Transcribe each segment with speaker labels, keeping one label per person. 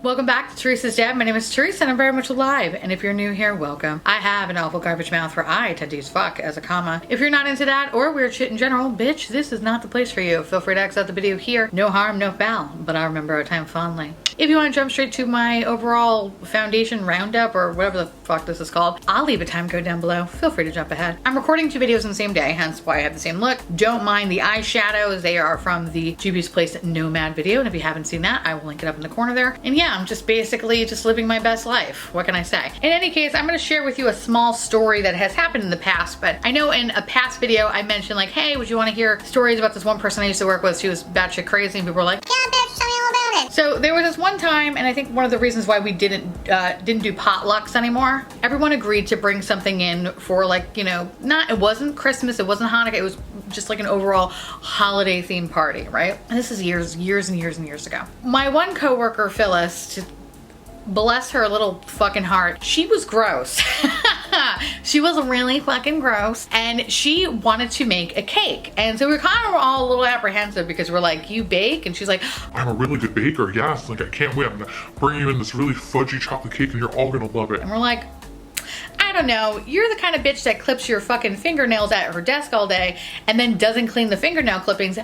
Speaker 1: Welcome back to Theresa.is.Dead. My name is Theresa and I'm very much alive. And if you're new here, welcome. I have an awful garbage mouth where I tend to use fuck as a comma. If you're not into that or weird shit in general, bitch, this is not the place for you. Feel free to exit the video here. No harm, no foul, but I'll remember our time fondly. If you want to jump straight to my overall foundation roundup or whatever the fuck this is called, I'll leave a time code down below. Feel free to jump ahead. I'm recording 2 videos on the same day, hence why I have the same look. Don't mind the eyeshadows. They are from the Juvia's Place Nomad video. And if you haven't seen that, I will link it up in the corner there. And yeah, I'm just basically just living my best life. What can I say? In any case, I'm going to share with you a small story that has happened in the past, but I know in a past video I mentioned like, hey, would you want to hear stories about this one person I used to work with? She was batshit crazy and people were like, yeah, bitch, tell me all about it. So there was this one time, and I think one of the reasons why we didn't do potlucks anymore, everyone agreed to bring something in for like, you know, it wasn't Christmas, it wasn't Hanukkah, it was just like an overall holiday themed party, right? And this is years and years ago. My one coworker, Phyllis, to bless her little fucking heart, she was gross. She was really fucking gross, and she wanted to make a cake. And so we were kind of all a little apprehensive because we're like, you bake? And she's like,
Speaker 2: I'm a really good baker, yes. Like, I can't wait. I'm gonna bring you in this really fudgy chocolate cake and you're all gonna love it.
Speaker 1: And we're like, I don't know, you're the kind of bitch that clips your fucking fingernails at her desk all day and then doesn't clean the fingernail clippings.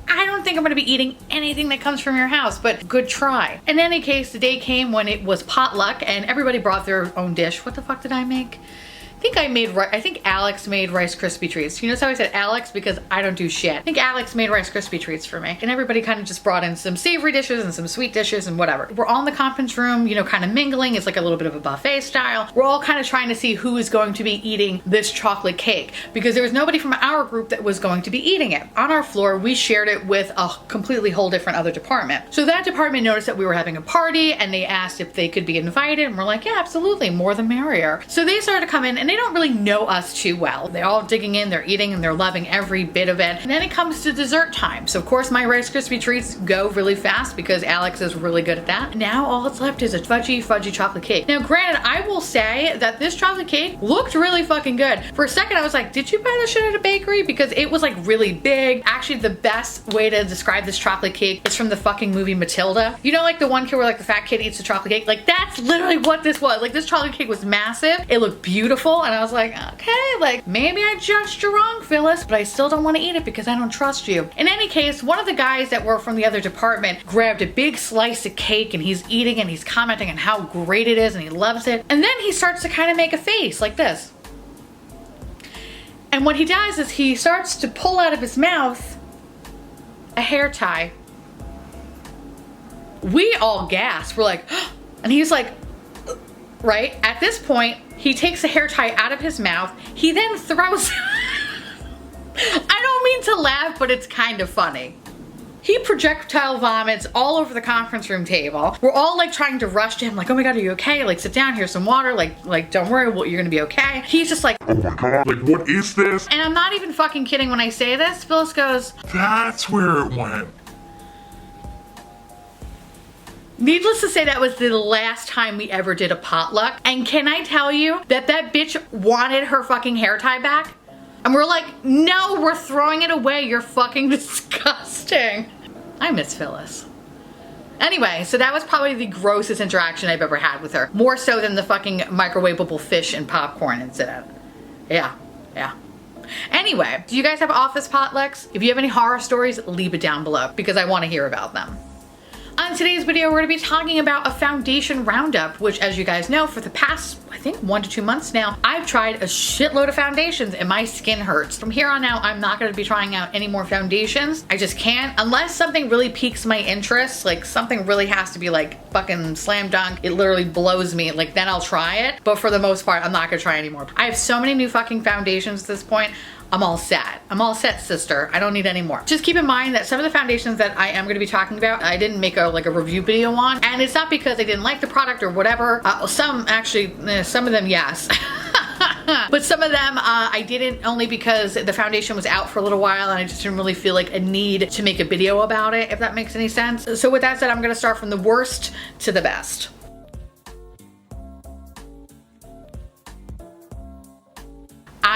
Speaker 1: I don't think I'm gonna be eating anything that comes from your house, but good try. In any case, the day came when it was potluck and everybody brought their own dish. What the fuck did I make? I think Alex made Rice Krispie treats. You notice how I said Alex? Because I don't do shit. I think Alex made Rice Krispie treats for me. And everybody kind of just brought in some savory dishes and some sweet dishes and whatever. We're all in the conference room, you know, kind of mingling. It's like a little bit of a buffet style. We're all kind of trying to see who is going to be eating this chocolate cake because there was nobody from our group that was going to be eating it. On our floor, we shared it with a completely whole different other department. So that department noticed that we were having a party and they asked if they could be invited. And we're like, yeah, absolutely, more the merrier. So they started to come in and they don't really know us too well. They're all digging in, they're eating, and they're loving every bit of it. And then it comes to dessert time. So of course my Rice Krispie treats go really fast because Alex is really good at that. Now all that's left is a fudgy chocolate cake. Now granted, I will say that this chocolate cake looked really fucking good. For a second I was like, did you buy this shit at a bakery? Because it was like really big. Actually, the best way to describe this chocolate cake is from the fucking movie Matilda. You know, like the one kid where like the fat kid eats the chocolate cake? Like that's literally what this was. Like this chocolate cake was massive. It looked beautiful and I was like, okay, like maybe I judged you wrong, Phyllis, but I still don't want to eat it because I don't trust you. In any case, one of the guys that were from the other department grabbed a big slice of cake and he's eating and he's commenting on how great it is and he loves it. And then he starts to kind of make a face like this. And what he does is he starts to pull out of his mouth a hair tie. We all gasp. We're like, and he's like, right? At this point, he takes the hair tie out of his mouth. He then throws, I don't mean to laugh, but it's kind of funny. He projectile vomits all over the conference room table. We're all like trying to rush to him, like, oh my God, are you okay? Like, sit down, here's some water. Like, don't worry, you're gonna be okay. He's just like,
Speaker 2: oh my God, like, what is this?
Speaker 1: And I'm not even fucking kidding when I say this. Phyllis goes,
Speaker 2: that's where it went.
Speaker 1: Needless to say, that was the last time we ever did a potluck. And can I tell you that that bitch wanted her fucking hair tie back? And we're like, no, we're throwing it away. You're fucking disgusting. I miss Phyllis. Anyway, so that was probably the grossest interaction I've ever had with her. More so than the fucking microwavable fish and popcorn incident. Yeah. Anyway, do you guys have office potlucks? If you have any horror stories, leave it down below because I want to hear about them. On today's video, we're going to be talking about a foundation roundup, which as you guys know, for the past, I think 1 to 2 months now, I've tried a shitload of foundations and my skin hurts. From here on out, I'm not going to be trying out any more foundations. I just can't, unless something really piques my interest, like something really has to be like fucking slam dunk, it literally blows me, like then I'll try it. But for the most part, I'm not going to try anymore. I have so many new fucking foundations at this point. I'm all set. I'm all set, sister. I don't need any more. Just keep in mind that some of the foundations that I am going to be talking about, I didn't make a review video on, and it's not because I didn't like the product or whatever. Some actually, some of them, yes. But some of them I didn't, only because the foundation was out for a little while and I just didn't really feel like a need to make a video about it, if that makes any sense. So with that said, I'm going to start from the worst to the best.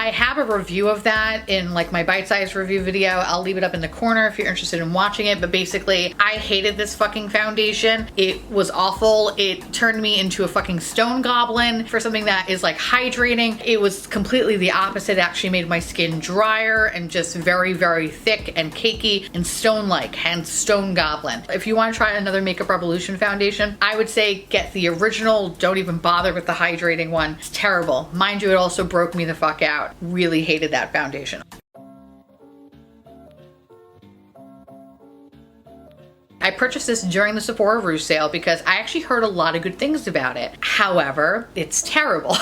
Speaker 1: I have a review of that in like my bite-sized review video. I'll leave it up in the corner if you're interested in watching it. But basically, I hated this fucking foundation. It was awful. It turned me into a fucking stone goblin for something that is like hydrating. It was completely the opposite. It actually made my skin drier and just very, very thick and cakey and stone-like, hence stone goblin. If you want to try another Makeup Revolution foundation, I would say get the original. Don't even bother with the hydrating one. It's terrible. Mind you, it also broke me the fuck out. Really hated that foundation. I purchased this during the Sephora Rouge sale because I actually heard a lot of good things about it. However, it's terrible.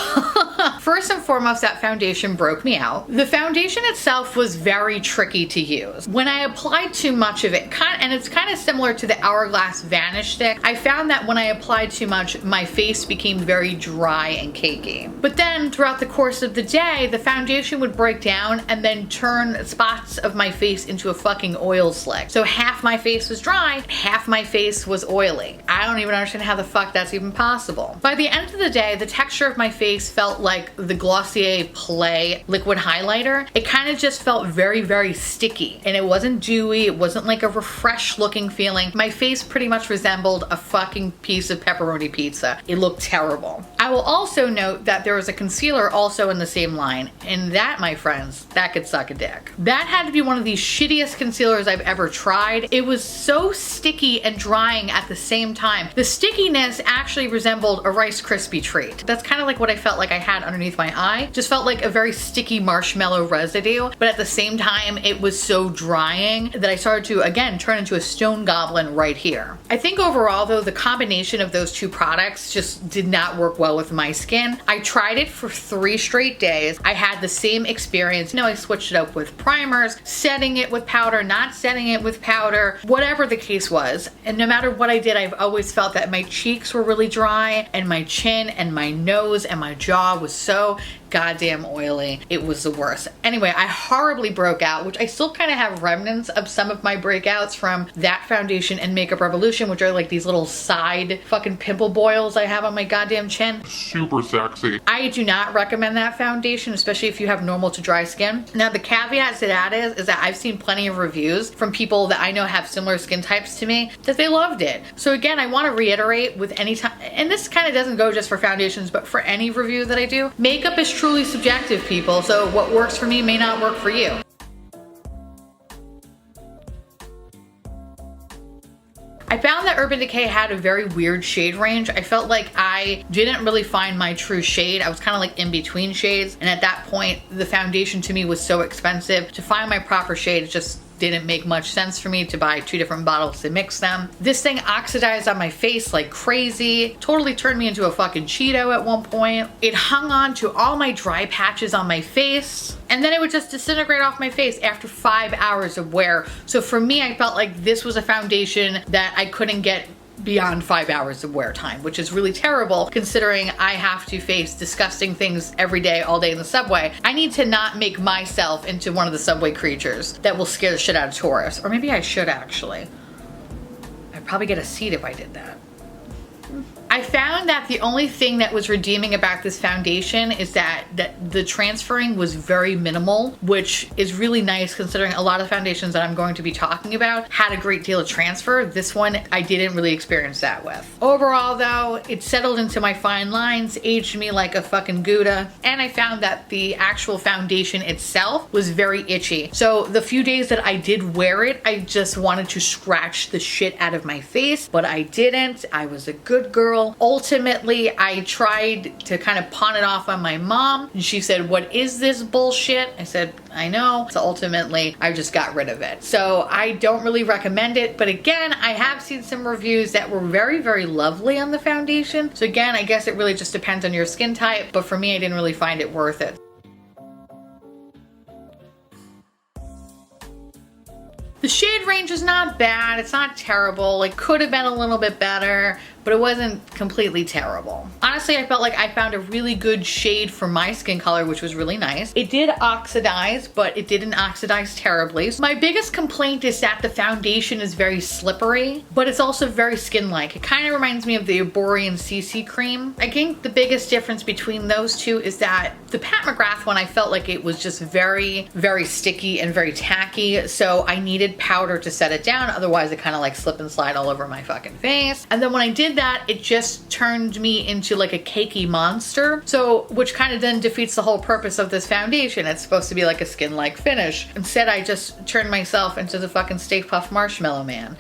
Speaker 1: First and foremost, that foundation broke me out. The foundation itself was very tricky to use. When I applied too much of it, and it's kind of similar to the Hourglass Vanish Stick, I found that when I applied too much, my face became very dry and cakey. But then throughout the course of the day, the foundation would break down and then turn spots of my face into a fucking oil slick. So half my face was dry, half my face was oily. I don't even understand how the fuck that's even possible. By the end of the day, the texture of my face felt like the Glossier Play liquid highlighter. It kind of just felt very, very sticky, and it wasn't dewy. It wasn't like a refreshed looking feeling. My face pretty much resembled a fucking piece of pepperoni pizza. It looked terrible. I will also note that there was a concealer also in the same line, and that, my friends, that could suck a dick. That had to be one of the shittiest concealers I've ever tried. It was so sticky and drying at the same time. The stickiness actually resembled a Rice Krispie treat. That's kind of like what I felt like I had underneath my eye. Just felt like a very sticky marshmallow residue, but at the same time, it was so drying that I started to, again, turn into a stone goblin right here. I think overall, though, the combination of those two products just did not work well with my skin. I tried it for 3 straight days. I had the same experience. I switched it up with primers, setting it with powder, not setting it with powder, whatever the case was. And no matter what I did, I've always felt that my cheeks were really dry, and my chin and my nose and my jaw was so goddamn oily. It was the worst. Anyway, I horribly broke out, which I still kind of have remnants of some of my breakouts from that foundation and Makeup Revolution, which are like these little side fucking pimple boils I have on my goddamn chin.
Speaker 2: Super sexy.
Speaker 1: I do not recommend that foundation, especially if you have normal to dry skin. Now, the caveat to that is that I've seen plenty of reviews from people that I know have similar skin types to me that they loved it. So again, I want to reiterate with any time, and this kind of doesn't go just for foundations, but for any review that I do, makeup is truly subjective, people. So what works for me may not work for you. I found that Urban Decay had a very weird shade range. I felt like I didn't really find my true shade. I was kind of like in between shades. And at that point, the foundation to me was so expensive. To find my proper shade just didn't make much sense for me to buy 2 different bottles to mix them. This thing oxidized on my face like crazy. Totally turned me into a fucking Cheeto at one point. It hung on to all my dry patches on my face, and then it would just disintegrate off my face after 5 hours of wear. So for me, I felt like this was a foundation that I couldn't get beyond 5 hours of wear time, which is really terrible considering I have to face disgusting things every day, all day in the subway. I need to not make myself into one of the subway creatures that will scare the shit out of tourists. Or maybe I should actually. I'd probably get a seat if I did that. I found that the only thing that was redeeming about this foundation is that the transferring was very minimal, which is really nice considering a lot of foundations that I'm going to be talking about had a great deal of transfer. This one, I didn't really experience that with. Overall though, it settled into my fine lines, aged me like a fucking Gouda, and I found that the actual foundation itself was very itchy. So the few days that I did wear it, I just wanted to scratch the shit out of my face, but I didn't. I was a good girl. Ultimately, I tried to kind of pawn it off on my mom, and she said, "What is this bullshit?" I said, "I know." So ultimately, I just got rid of it. So I don't really recommend it, but again, I have seen some reviews that were very, very lovely on the foundation. So again, I guess it really just depends on your skin type, but for me, I didn't really find it worth it. The shade range is not bad. It's not terrible. It could have been a little bit better, but it wasn't completely terrible. Honestly, I felt like I found a really good shade for my skin color, which was really nice. It did oxidize, but it didn't oxidize terribly. So my biggest complaint is that the foundation is very slippery, but it's also very skin-like. It kind of reminds me of the Arborian CC cream. I think the biggest difference between those two is that the Pat McGrath one, I felt like it was just very, very sticky and very tacky. So I needed powder to set it down. Otherwise it kind of like slip and slide all over my fucking face. And then when I did that, it just turned me into like a cakey monster. So, which kind of then defeats the whole purpose of this foundation. It's supposed to be like a skin-like finish. Instead, I just turned myself into the fucking Stay Puft Marshmallow Man.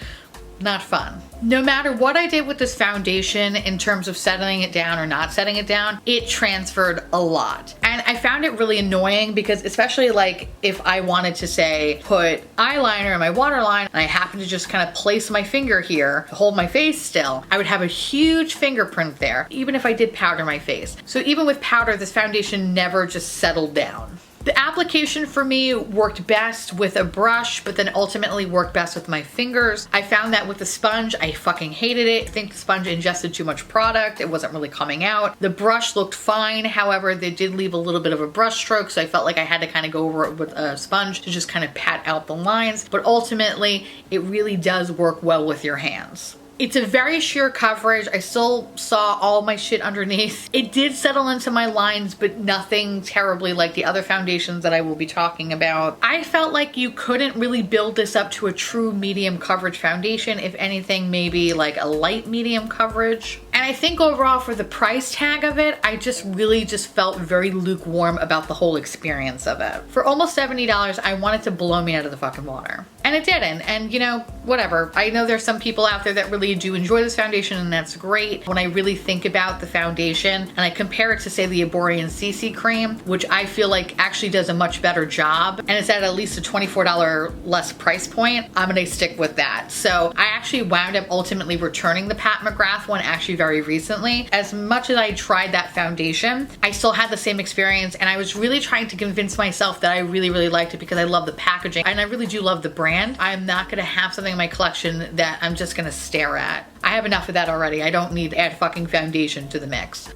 Speaker 1: Not fun. No matter what I did with this foundation in terms of settling it down or not setting it down, it transferred a lot. And I found it really annoying because especially like if I wanted to say put eyeliner in my waterline and I happened to just kind of place my finger here to hold my face still, I would have a huge fingerprint there, even if I did powder my face. So even with powder, this foundation never just settled down. The application for me worked best with a brush, but then ultimately worked best with my fingers. I found that with the sponge, I fucking hated it. I think the sponge ingested too much product. It wasn't really coming out. The brush looked fine. However, they did leave a little bit of a brush stroke, so I felt like I had to kind of go over it with a sponge to just kind of pat out the lines. But ultimately, it really does work well with your hands. It's a very sheer coverage. I still saw all my shit underneath. It did settle into my lines, but nothing terribly like the other foundations that I will be talking about. I felt like you couldn't really build this up to a true medium coverage foundation. If anything, maybe like a light medium coverage. And I think overall for the price tag of it, I just really felt very lukewarm about the whole experience of it. For almost $70, I wanted to blow me out of the fucking water. And it didn't. And you know, whatever. I know there's some people out there that really do enjoy this foundation, and that's great. When I really think about the foundation and I compare it to say the Arborian CC cream, which I feel like actually does a much better job, and it's at least a $24 less price point, I'm gonna stick with that. So I actually wound up ultimately returning the Pat McGrath one actually very recently. As much as I tried that foundation, I still had the same experience, and I was really trying to convince myself that I really liked it because I love the packaging and I really do love the brand. I'm not gonna have something in my collection that I'm just gonna stare at. I have enough of that already. I don't need to add fucking foundation to the mix.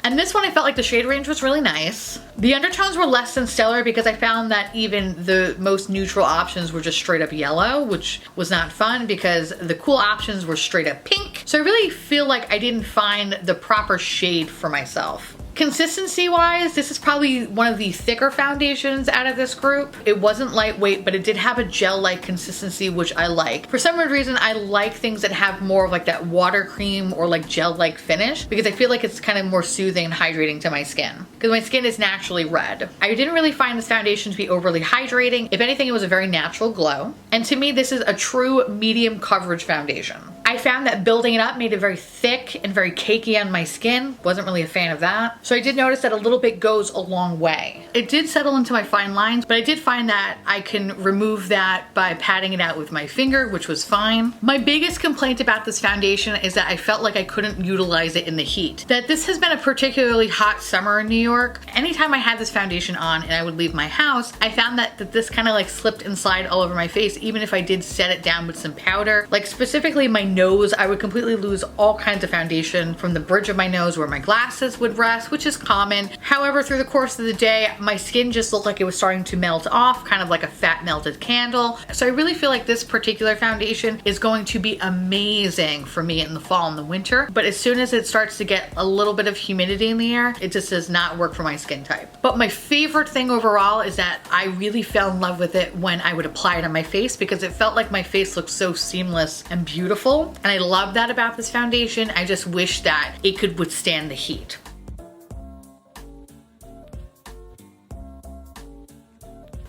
Speaker 1: And this one, I felt like the shade range was really nice. The undertones were less than stellar because I found that even the most neutral options were just straight up yellow, which was not fun because the cool options were straight up pink. So I really feel like I didn't find the proper shade for myself. Consistency wise, this is probably one of the thicker foundations out of this group. It wasn't lightweight, but it did have a gel-like consistency, which I like. For some weird reason, I like things that have more of like that water cream or like gel-like finish because I feel like it's kind of more soothing and hydrating to my skin because my skin is naturally red. I didn't really find this foundation to be overly hydrating. If anything, it was a very natural glow. And to me, this is a true medium coverage foundation. I found that building it up made it very thick and very cakey on my skin. Wasn't really a fan of that. So I did notice that a little bit goes a long way. It did settle into my fine lines, but I did find that I can remove that by patting it out with my finger, which was fine. My biggest complaint about this foundation is that I felt like I couldn't utilize it in the heat. That this has been a particularly hot summer in New York. Anytime I had this foundation on and I would leave my house, I found that this kind of like slipped and slide all over my face, even if I did set it down with some powder. Like specifically my nose, I would completely lose all kinds of foundation from the bridge of my nose where my glasses would rest, which is common. However, through the course of the day, my skin just looked like it was starting to melt off, kind of like a fat melted candle. So I really feel like this particular foundation is going to be amazing for me in the fall and the winter. But as soon as it starts to get a little bit of humidity in the air, it just does not work for my skin type. But my favorite thing overall is that I really fell in love with it when I would apply it on my face because it felt like my face looked so seamless and beautiful. And I love that about this foundation. I just wish that it could withstand the heat.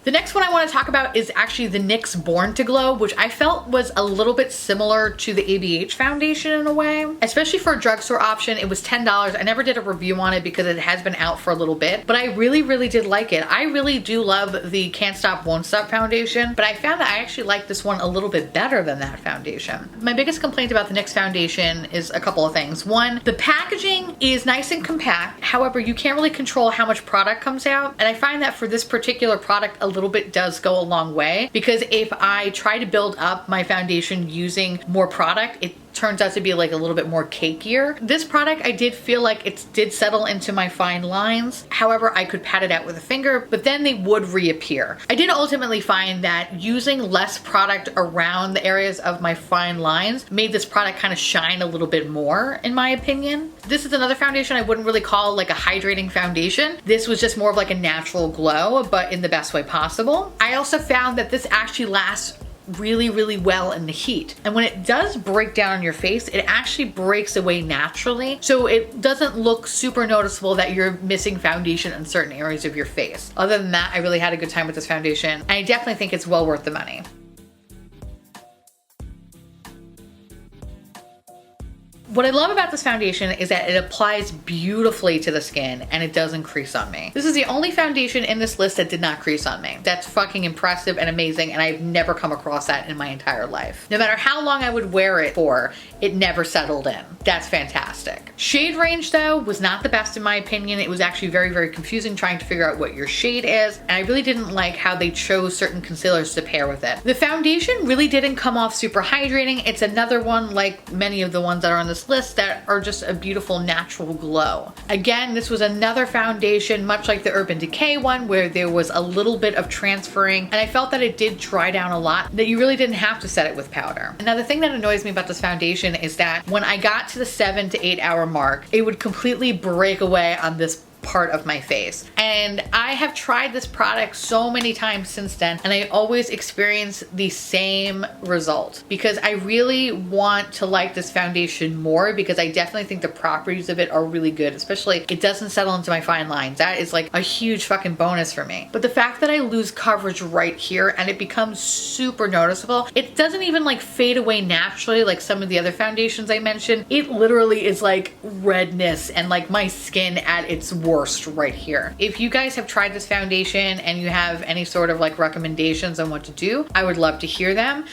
Speaker 1: The next one I want to talk about is actually the NYX Born to Glow, which I felt was a little bit similar to the ABH foundation in a way. Especially for a drugstore option, it was $10. I never did a review on it because it has been out for a little bit, but I really did like it. I really do love the Can't Stop Won't Stop foundation, but I found that I actually like this one a little bit better than that foundation. My biggest complaint about the NYX foundation is a couple of things. One, the packaging is nice and compact. However, you can't really control how much product comes out, and I find that for this particular product, a little bit does go a long way, because if I try to build up my foundation using more product, it turns out to be like a little bit more cakier. This product, I did feel like it did settle into my fine lines. However, I could pat it out with a finger, but then they would reappear. I did ultimately find that using less product around the areas of my fine lines made this product kind of shine a little bit more, in my opinion. This is another foundation I wouldn't really call like a hydrating foundation. This was just more of like a natural glow, but in the best way possible. I also found that this actually lasts really well in the heat, and when it does break down on your face, it actually breaks away naturally, so it doesn't look super noticeable that you're missing foundation in certain areas of your face. Other than that, I really had a good time with this foundation, and I definitely think it's well worth the money. What I love about this foundation is that it applies beautifully to the skin and it doesn't crease on me. This is the only foundation in this list that did not crease on me. That's fucking impressive and amazing, and I've never come across that in my entire life. No matter how long I would wear it for, it never settled in. That's fantastic. Shade range though was not the best in my opinion. It was actually very confusing trying to figure out what your shade is, and I really didn't like how they chose certain concealers to pair with it. The foundation really didn't come off super hydrating. It's another one, like many of the ones that are on this list, that are just a beautiful natural glow. Again, this was another foundation much like the Urban Decay one, where there was a little bit of transferring, and I felt that it did dry down a lot, that you really didn't have to set it with powder. Now the thing that annoys me about this foundation is that when I got to the 7 to 8 hour mark, it would completely break away on this part of my face. And I have tried this product so many times since then, and I always experience the same result, because I really want to like this foundation more, because I definitely think the properties of it are really good, especially it doesn't settle into my fine lines. That is like a huge fucking bonus for me. But the fact that I lose coverage right here and it becomes super noticeable, it doesn't even like fade away naturally like some of the other foundations I mentioned. It literally is like redness and like my skin at its worst right here. If you guys have tried this foundation and you have any sort of like recommendations on what to do, I would love to hear them.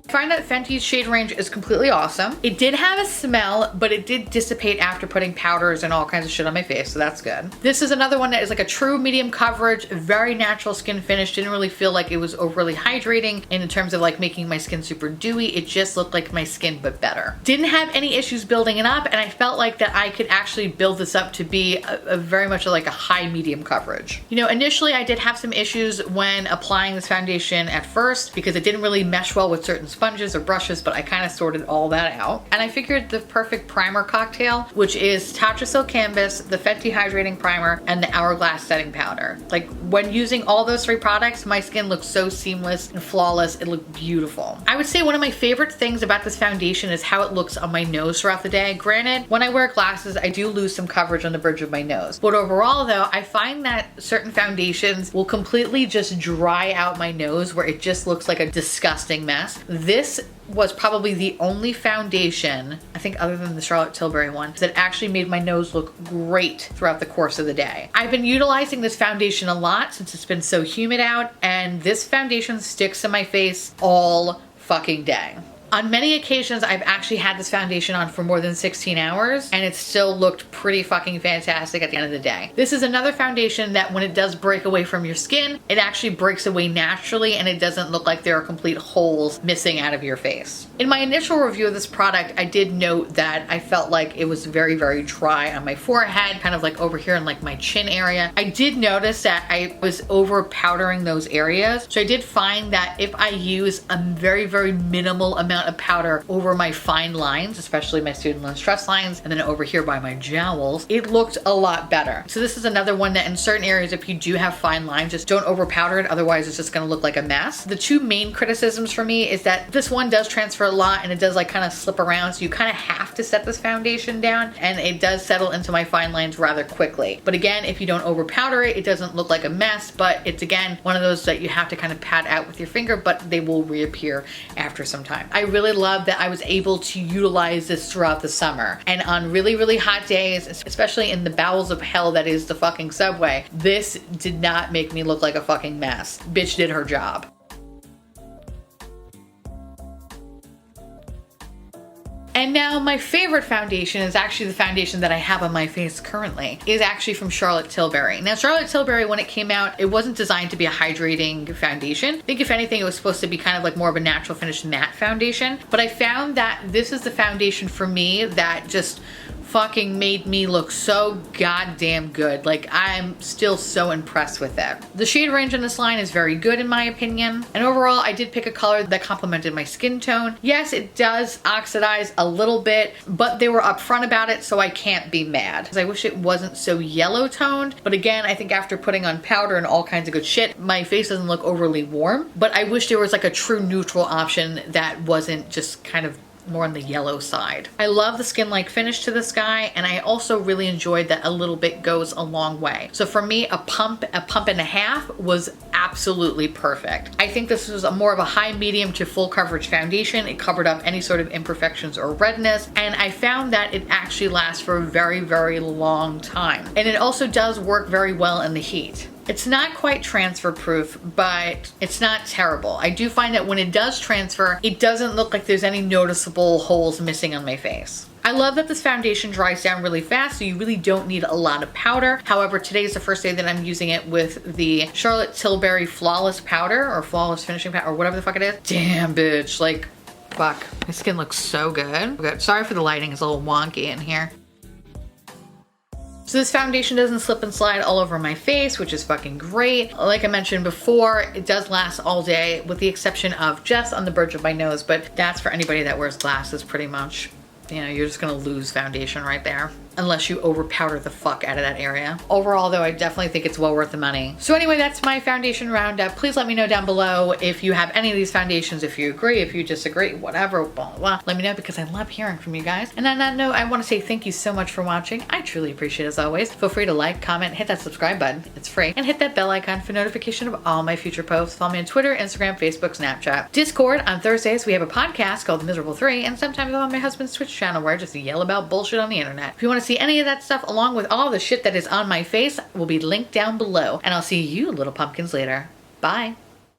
Speaker 1: I find that Fenty's shade range is completely awesome. It did have a smell, but it did dissipate after putting powders and all kinds of shit on my face, so that's good. This is another one that is like a true medium coverage, very natural skin finish. Didn't really feel like it was overly hydrating in terms of like making my skin super dewy. It just looked like my skin, but better. Didn't have any issues building it up, and I felt like that I could actually build this up to be a very much like a high medium coverage. You know, initially I did have some issues when applying this foundation at first, because it didn't really mesh well with certain sponges or brushes, but I kind of sorted all that out. And I figured the perfect primer cocktail, which is Tatcha Silk Canvas, the Fenty Hydrating Primer, and the Hourglass Setting Powder. Like when using all those three products, my skin looks so seamless and flawless. It looked beautiful. I would say one of my favorite things about this foundation is how it looks on my nose throughout the day. Granted, when I wear glasses, I do lose some coverage on the bridge of my nose. But overall though, I find that certain foundations will completely just dry out my nose, where it just looks like a disgusting mess. This was probably the only foundation, I think other than the Charlotte Tilbury one, that actually made my nose look great throughout the course of the day. I've been utilizing this foundation a lot since it's been so humid out, and this foundation sticks to my face all fucking day. On many occasions, I've actually had this foundation on for more than 16 hours, and it still looked pretty fucking fantastic at the end of the day. This is another foundation that when it does break away from your skin, it actually breaks away naturally, and it doesn't look like there are complete holes missing out of your face. In my initial review of this product, I did note that I felt like it was very dry on my forehead, kind of like over here in like my chin area. I did notice that I was over powdering those areas, so I did find that if I use a very minimal amount of powder over my fine lines, especially my student loan stress lines, and then over here by my jowls, it looked a lot better. So this is another one that in certain areas, if you do have fine lines, just don't over powder it, otherwise it's just gonna look like a mess. The two main criticisms for me is that this one does transfer a lot, and it does like kind of slip around, so you kind of have to set this foundation down, and it does settle into my fine lines rather quickly. But again, if you don't over powder it, it doesn't look like a mess, but it's again one of those that you have to kind of pat out with your finger, but they will reappear after some time. I really love that I was able to utilize this throughout the summer, and on really hot days, especially in the bowels of hell that is the fucking subway, this did not make me look like a fucking mess. Bitch did her job. And now my favorite foundation is actually the foundation that I have on my face currently, is actually from Charlotte Tilbury. Now Charlotte Tilbury, when it came out, it wasn't designed to be a hydrating foundation. I think if anything, it was supposed to be kind of like more of a natural finish matte foundation. But I found that this is the foundation for me that just fucking made me look so goddamn good. Like, I'm still so impressed with it. The shade range on this line is very good in my opinion. And overall, I did pick a color that complemented my skin tone. Yes, it does oxidize a little bit, but they were upfront about it, so I can't be mad. I wish it wasn't so yellow toned, but again, I think after putting on powder and all kinds of good shit, my face doesn't look overly warm. But I wish there was like a true neutral option that wasn't just kind of more on the yellow side. I love the skin-like finish to this guy, and I also really enjoyed that a little bit goes a long way. So for me, a pump and a half was absolutely perfect. I think this was more of a high medium to full coverage foundation. It covered up any sort of imperfections or redness, and I found that it actually lasts for a very, very long time. And it also does work very well in the heat. It's not quite transfer proof, but it's not terrible. I do find that when it does transfer, it doesn't look like there's any noticeable holes missing on my face. I love that this foundation dries down really fast, so you really don't need a lot of powder. However, today is the first day that I'm using it with the Charlotte Tilbury Flawless Powder, or Flawless Finishing Powder, or whatever the fuck it is. Damn, bitch, like, fuck. My skin looks so good. Okay, sorry for the lighting, it's a little wonky in here. So this foundation doesn't slip and slide all over my face, which is fucking great. Like I mentioned before, it does last all day with the exception of just on the bridge of my nose, but that's for anybody that wears glasses pretty much. You know, you're just gonna lose foundation right there, unless you over powder the fuck out of that area. Overall though, I definitely think it's well worth the money. So anyway, that's my foundation roundup. Please let me know down below if you have any of these foundations, if you agree, if you disagree, whatever, blah, blah, blah. Let me know because I love hearing from you guys. And on that note, I wanna say thank you so much for watching. I truly appreciate it as always. Feel free to like, comment, hit that subscribe button. It's free. And hit that bell icon for notification of all my future posts. Follow me on Twitter, Instagram, Facebook, Snapchat. Discord. On Thursdays, we have a podcast called The Miserable 3, and sometimes I'm on my husband's Twitch channel where I just yell about bullshit on the internet. If you wanna see any of that stuff along with all the shit that is on my face, will be linked down below. And I'll see you little pumpkins later. Bye.